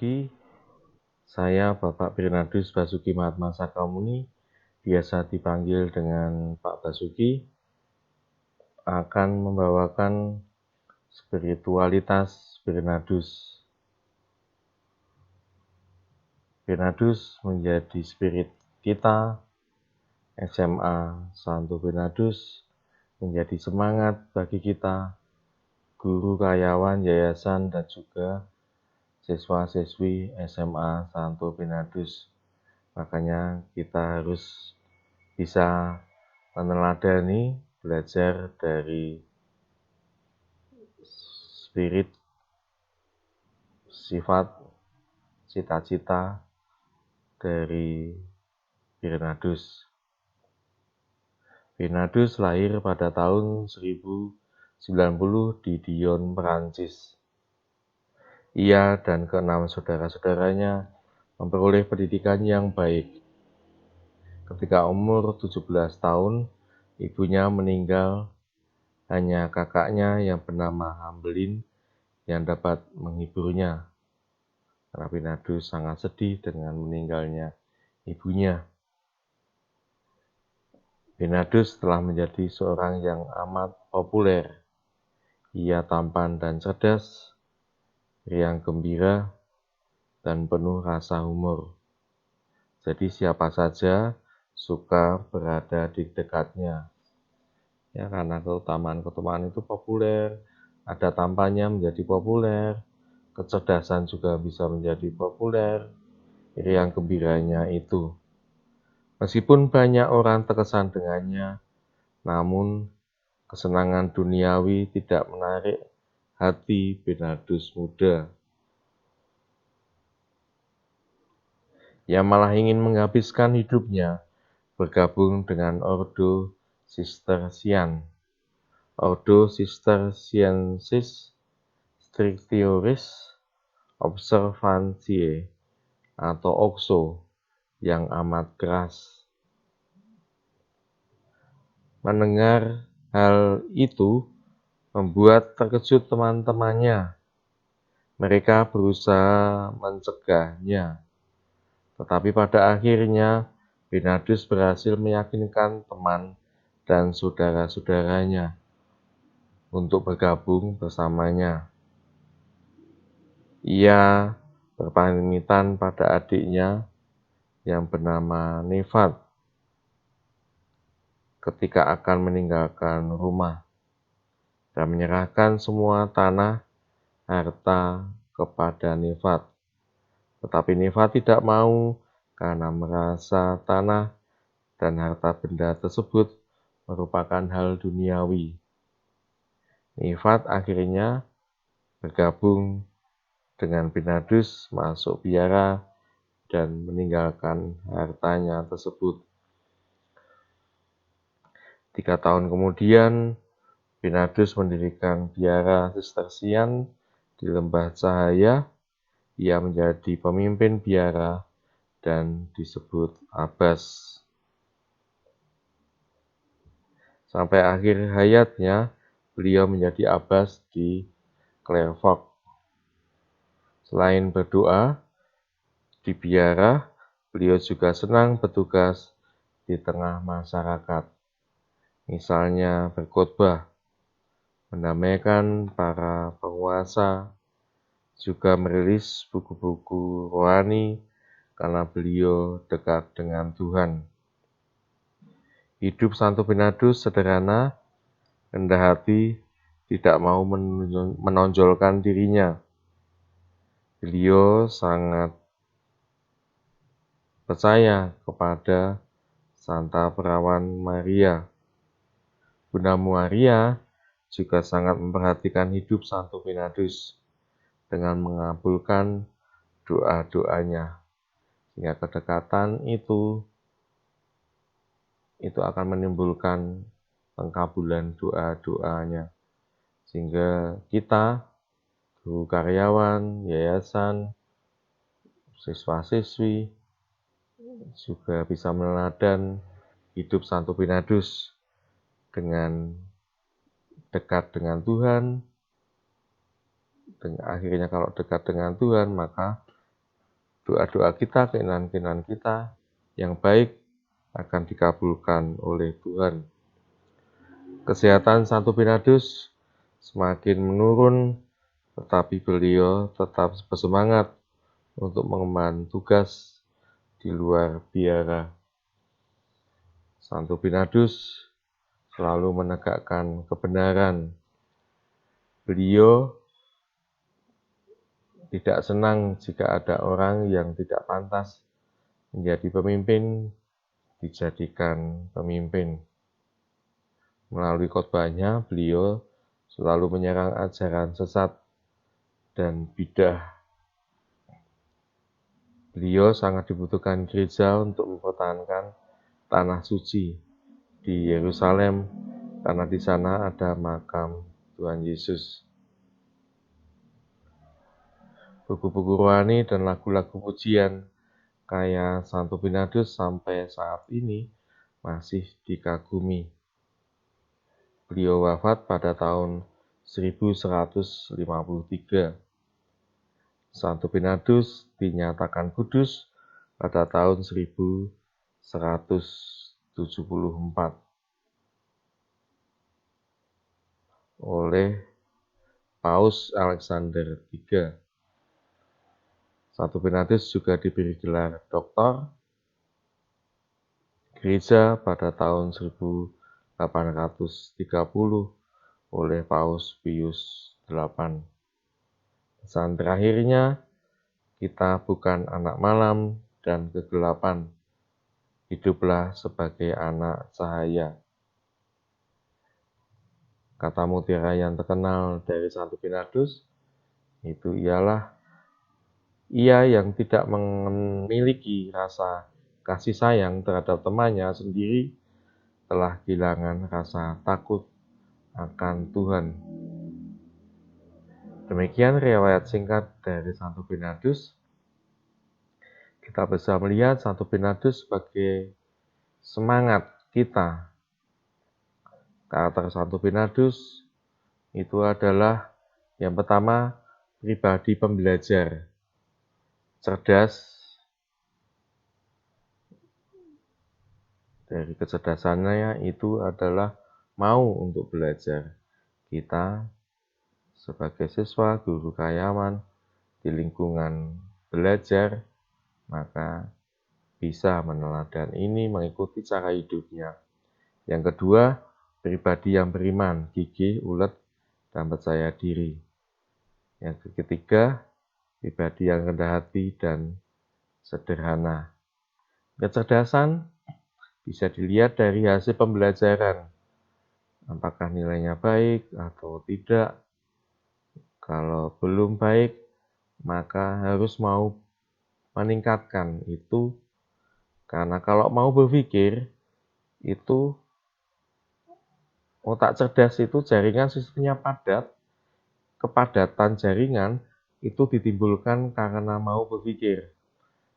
pagi, saya Bapak Bernardus Basuki Mahatma Sakamuni, biasa dipanggil dengan Pak Basuki, akan membawakan spiritualitas Bernardus. Bernardus menjadi spirit kita, SMA Santo Bernardus menjadi semangat bagi kita, guru karyawan yayasan dan juga siswa-siswi SMA Santo Bernardus. Makanya kita harus bisa meneladani, belajar dari spirit, sifat, cita-cita dari Bernardus. Bernardus lahir pada tahun 1090 di Dijon, Perancis. Ia dan keenam saudara-saudaranya memperoleh pendidikan yang baik. Ketika umur 17 tahun, ibunya meninggal. Hanya kakaknya yang bernama Hambelin yang dapat menghiburnya. Karena Bernardus sangat sedih dengan meninggalnya ibunya. Bernardus telah menjadi seorang yang amat populer. Ia tampan dan cerdas, riang gembira, dan penuh rasa humor. Jadi siapa saja suka berada di dekatnya. Ya, karena keutamaan itu populer, ada tampannya menjadi populer, kecerdasan juga bisa menjadi populer, riang gembiranya itu. Meskipun banyak orang terkesan dengannya, namun kesenangan duniawi tidak menarik hati Bernardus muda. Ia malah ingin menghabiskan hidupnya bergabung dengan Ordo Cistercian. Ordo Cisterciensis Strictioris Observantiae atau OXO yang amat keras. Mendengar hal itu membuat terkejut teman-temannya. Mereka berusaha mencegahnya. Tetapi pada akhirnya Bernardus berhasil meyakinkan teman dan saudara-saudaranya untuk bergabung bersamanya. Ia berpamitan pada adiknya yang bernama Nevat ketika akan meninggalkan rumah dan menyerahkan semua tanah harta kepada Nevat. Tetapi Nevat tidak mau karena merasa tanah dan harta benda tersebut merupakan hal duniawi. Nevat akhirnya bergabung dengan Bernardus masuk biara dan meninggalkan hartanya tersebut. 3 tahun kemudian, Bernardus mendirikan biara Sistersian di Lembah Cahaya. Ia menjadi pemimpin biara dan disebut Abbas. Sampai akhir hayatnya, beliau menjadi Abbas di Clairvaux. Selain berdoa di biara, beliau juga senang bertugas di tengah masyarakat. Misalnya berkhotbah, mendamaikan para penguasa, juga merilis buku-buku rohani karena beliau dekat dengan Tuhan. Hidup Santo Bernardus sederhana, rendah hati, tidak mau menonjolkan dirinya. Beliau sangat percaya kepada Santa Perawan Maria. Bunda Maria juga sangat memperhatikan hidup Santo Bernardus dengan mengabulkan doa-doanya. Sehingga kedekatan itu akan menimbulkan pengkabulan doa-doanya. Sehingga kita, guru karyawan, yayasan, siswa-siswi, juga bisa meneladan hidup Santo Bernardus dengan dekat dengan Tuhan. Dan akhirnya kalau dekat dengan Tuhan, maka doa-doa kita, keinginan-keinginan kita yang baik akan dikabulkan oleh Tuhan. Kesehatan Santo Pinadus semakin menurun, tetapi beliau tetap bersemangat untuk mengemban tugas di luar biara. Santo Pinadus selalu menegakkan kebenaran. Beliau tidak senang jika ada orang yang tidak pantas menjadi pemimpin dijadikan pemimpin. Melalui khotbahnya, beliau selalu menyerang ajaran sesat dan bidah. Beliau sangat dibutuhkan gereja untuk mempertahankan tanah suci di Yerusalem, karena di sana ada makam Tuhan Yesus. Buku-buku rohani dan lagu-lagu pujian karya Santo Pinadus sampai saat ini masih dikagumi. Beliau wafat pada tahun 1153. Santo Pinadus dinyatakan kudus pada tahun 1174 oleh Paus Alexander III. Santo Pinadus juga diberi gelar Doktor Gereja pada tahun 1830 oleh Paus Pius VIII. Pesan terakhirnya, kita bukan anak malam dan kegelapan, hiduplah sebagai anak cahaya. Kata mutiara yang terkenal dari Santo Pinadus itu ialah, ia yang tidak memiliki rasa kasih sayang terhadap temannya sendiri telah kehilangan rasa takut akan Tuhan. Demikian riwayat singkat dari Santo Pinadus. Kita bisa melihat Santo Pinadus sebagai semangat kita. Karakter Santo Pinadus itu adalah yang pertama, pribadi pembelajar, cerdas. Dari kecerdasannya itu adalah mau untuk belajar. Kita sebagai siswa, guru karyawan di lingkungan belajar, maka bisa meneladani ini, mengikuti cara hidupnya. Yang kedua, pribadi yang beriman, gigih, ulet, dan percaya diri. Yang ketiga, pribadi yang rendah hati dan sederhana. Kecerdasan bisa dilihat dari hasil pembelajaran, apakah nilainya baik atau tidak. Kalau belum baik, maka harus mau meningkatkan itu, karena kalau mau berpikir, itu otak cerdas itu jaringan sistemnya padat, kepadatan jaringan itu ditimbulkan karena mau berpikir.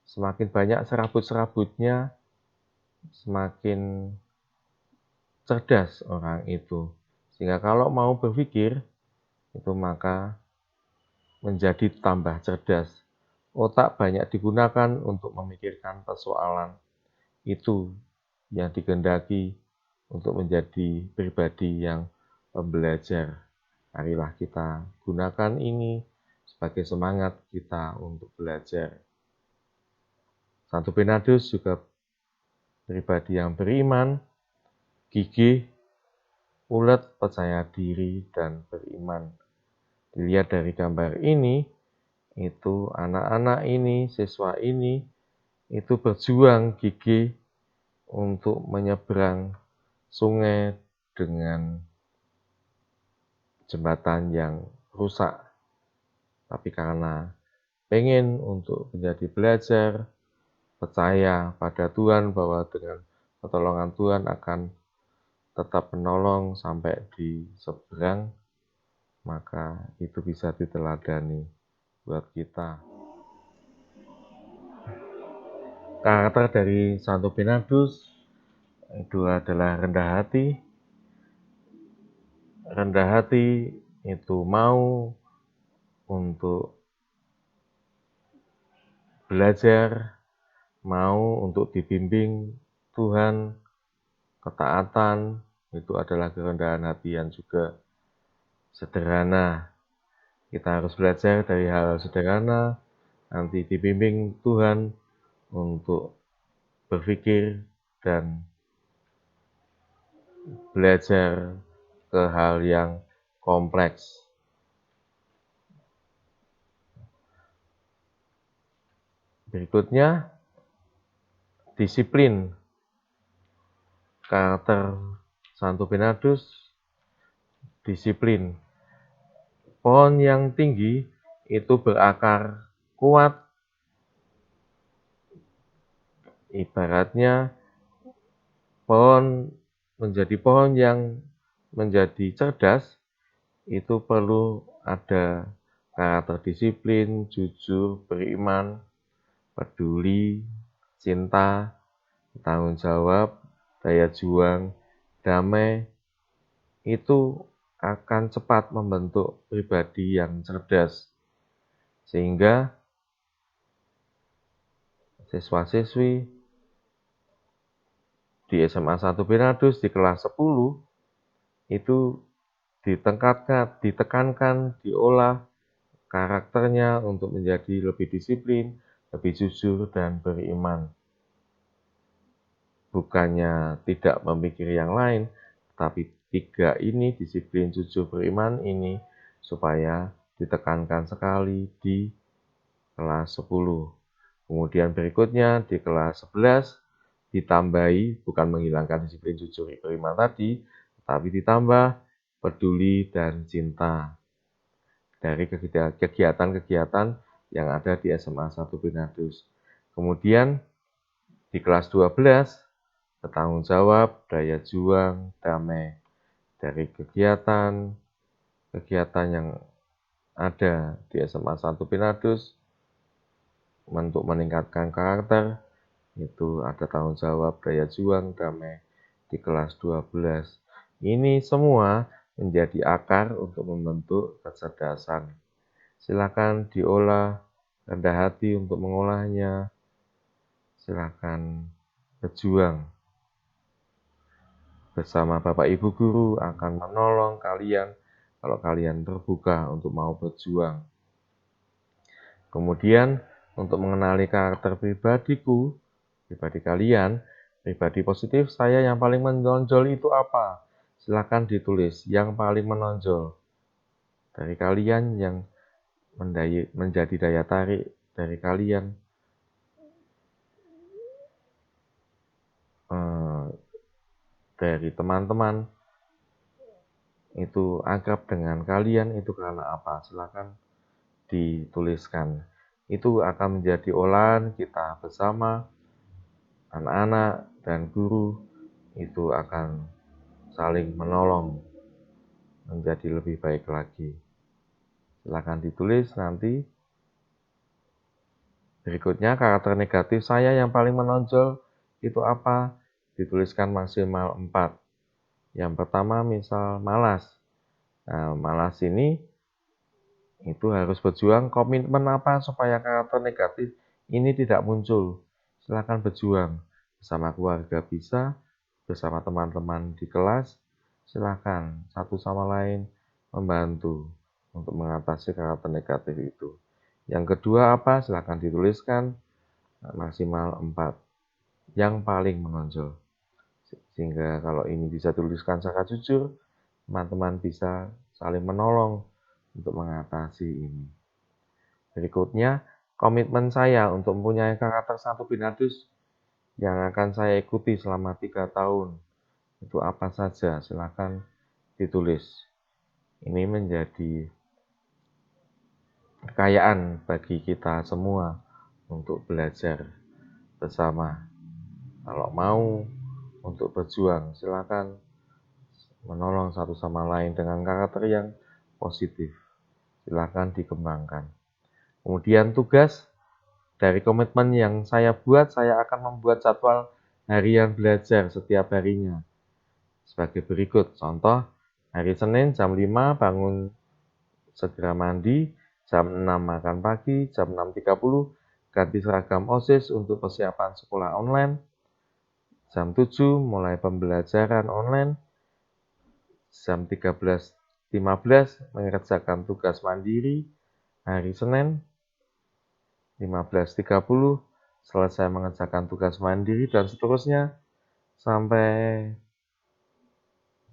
Semakin banyak serabut-serabutnya, semakin cerdas orang itu. Sehingga kalau mau berpikir, itu maka menjadi tambah cerdas. Otak banyak digunakan untuk memikirkan persoalan. Itu yang dikehendaki untuk menjadi pribadi yang pembelajar. Marilah kita gunakan ini sebagai semangat kita untuk belajar. Santo Pinadus juga pribadi yang beriman, gigih, ulet, percaya diri, dan beriman. Dilihat dari gambar ini, itu anak-anak ini, siswa ini, itu berjuang gigih untuk menyeberang sungai dengan jembatan yang rusak. Tapi karena pengen untuk menjadi belajar, percaya pada Tuhan bahwa dengan pertolongan Tuhan akan tetap menolong sampai di seberang, maka itu bisa diteladani buat kita. Karakter dari Santo Pinadus itu adalah rendah hati. Rendah hati itu mau untuk belajar, mau untuk dibimbing Tuhan, ketaatan, itu adalah kerendahan hati yang juga sederhana. Kita harus belajar dari hal sederhana, nanti dibimbing Tuhan untuk berpikir dan belajar ke hal yang kompleks. Berikutnya, disiplin. Karakter Santo Bernardus, disiplin. Pohon yang tinggi itu berakar kuat, ibaratnya menjadi pohon yang menjadi cerdas, itu perlu ada karakter disiplin, jujur, beriman, peduli, cinta, tanggung jawab, daya juang, damai, itu akan cepat membentuk pribadi yang cerdas. Sehingga siswa-siswi di SMA 1 Bernardus di kelas 10 itu ditekankan, diolah karakternya untuk menjadi lebih disiplin, lebih jujur, dan beriman. Bukannya tidak memikir yang lain, tapi 3 ini, disiplin, jujur, beriman ini, supaya ditekankan sekali di kelas 10. Kemudian berikutnya di kelas 11 ditambahi, bukan menghilangkan disiplin, jujur, beriman tadi, tapi ditambah peduli dan cinta dari kegiatan-kegiatan yang ada di SMA 1 Bernardus. Kemudian di kelas 12, bertanggung jawab, daya juang, damai dari kegiatan yang ada di SMA 1 Bernardus untuk meningkatkan karakter, itu ada tanggung jawab, daya juang, damai di kelas 12. Ini semua menjadi akar untuk membentuk kecerdasan. Silakan diolah, rendah hati untuk mengolahnya. Silakan berjuang. Bersama Bapak Ibu Guru akan menolong kalian kalau kalian terbuka untuk mau berjuang. Kemudian untuk mengenali karakter pribadi kalian, pribadi positif saya yang paling menonjol itu apa? Silakan ditulis yang paling menonjol dari kalian yang menjadi daya tarik dari kalian. Dari teman-teman itu akrab dengan kalian itu karena apa? Silakan dituliskan. Itu akan menjadi olahan kita bersama anak-anak dan guru, itu akan saling menolong menjadi lebih baik lagi. Silakan ditulis nanti. Berikutnya, karakter negatif saya yang paling menonjol itu apa? Dituliskan maksimal 4. Yang pertama misal malas. Nah, malas ini itu harus berjuang, komitmen apa supaya karakter negatif ini tidak muncul. Silakan berjuang bersama keluarga bisa, bersama teman-teman di kelas, silakan satu sama lain membantu untuk mengatasi karakter negatif itu. Yang kedua apa? Silakan dituliskan maksimal 4 yang paling menonjol. Sehingga kalau ini bisa dituliskan secara jujur, teman-teman bisa saling menolong untuk mengatasi ini. Berikutnya, komitmen saya untuk mempunyai karakter Santo Bernardus yang akan saya ikuti selama 3 tahun. Itu apa saja? Silakan ditulis. Ini menjadi kekayaan bagi kita semua untuk belajar bersama. Kalau mau untuk berjuang, silakan menolong satu sama lain dengan karakter yang positif. Silakan dikembangkan. Kemudian tugas dari komitmen yang saya buat, saya akan membuat jadwal harian belajar setiap harinya. Sebagai berikut, contoh, hari Senin jam 5 bangun segera mandi, jam 6 makan pagi, jam 6.30 ganti seragam OSIS untuk persiapan sekolah online. Jam 7 mulai pembelajaran online. Jam 13.15 mengerjakan tugas mandiri hari Senin. 15.30 selesai mengerjakan tugas mandiri dan seterusnya sampai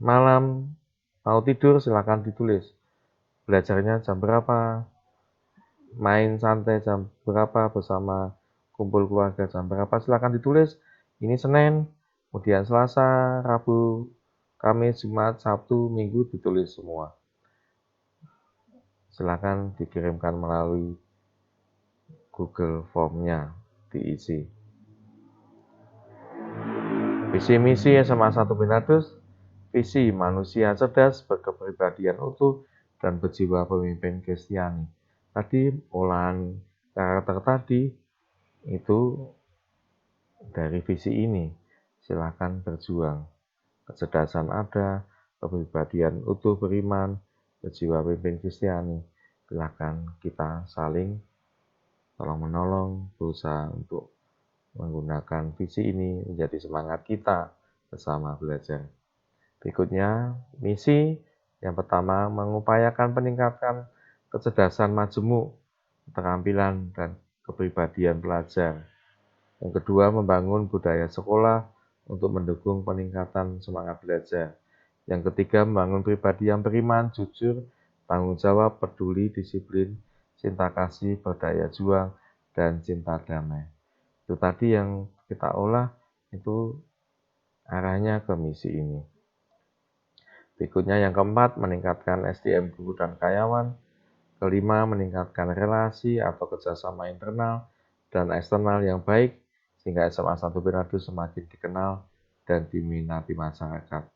malam mau tidur silakan ditulis. Belajarnya jam berapa, main santai jam berapa, bersama kumpul keluarga jam berapa, silakan ditulis. Ini Senin, kemudian Selasa, Rabu, Kamis, Jumat, Sabtu, Minggu ditulis semua. Silakan dikirimkan melalui Google Form-nya diisi. Visi misi SMA 1 Binadus, visi manusia cerdas, berkepribadian utuh, dan berjiwa pemimpin Kristiani. Tadi olahan karakter tadi itu dari visi ini. Silakan berjuang. Kecerdasan ada, kepribadian utuh beriman, berjiwa pemimpin Kristiani. Silakan kita saling tolong-menolong, berusaha untuk menggunakan visi ini menjadi semangat kita bersama belajar. Berikutnya, misi yang pertama mengupayakan peningkatan kecerdasan majemuk, keterampilan, dan kepribadian pelajar. Yang kedua, membangun budaya sekolah untuk mendukung peningkatan semangat belajar. Yang ketiga, membangun pribadi yang beriman, jujur, tanggung jawab, peduli, disiplin, cinta kasih, berdaya juang, dan cinta damai. Itu tadi yang kita olah, itu arahnya ke misi ini. Berikutnya yang keempat, meningkatkan SDM guru dan karyawan. Kelima, meningkatkan relasi atau kerjasama internal dan eksternal yang baik, sehingga SMA 1 Binadus semakin dikenal dan diminati masyarakat.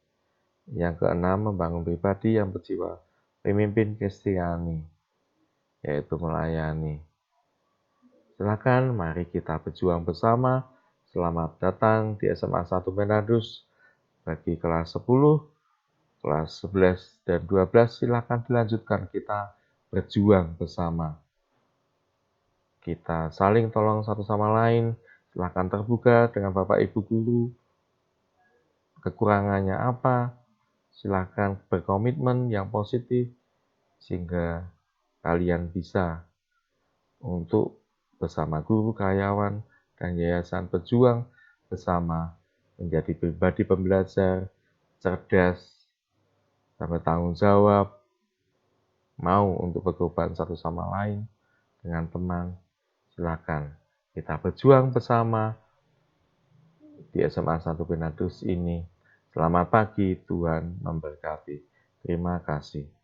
Yang keenam, membangun pribadi yang berjiwa pemimpin Kristiani, yaitu melayani. Silakan, mari kita berjuang bersama. Selamat datang di SMA 1 Binadus. Bagi kelas 10, kelas 11, dan 12, silakan dilanjutkan. Kita berjuang bersama. Kita saling tolong satu sama lain. Silakan terbuka dengan Bapak Ibu Guru. Kekurangannya apa? Silakan berkomitmen yang positif sehingga kalian bisa untuk bersama guru, karyawan, dan yayasan berjuang bersama menjadi pribadi pembelajar, cerdas, dan bertanggung jawab, mau untuk berkorban satu sama lain dengan teman. Silakan kita berjuang bersama di SMA 1 Binadus ini. Selamat pagi, Tuhan memberkati. Terima kasih.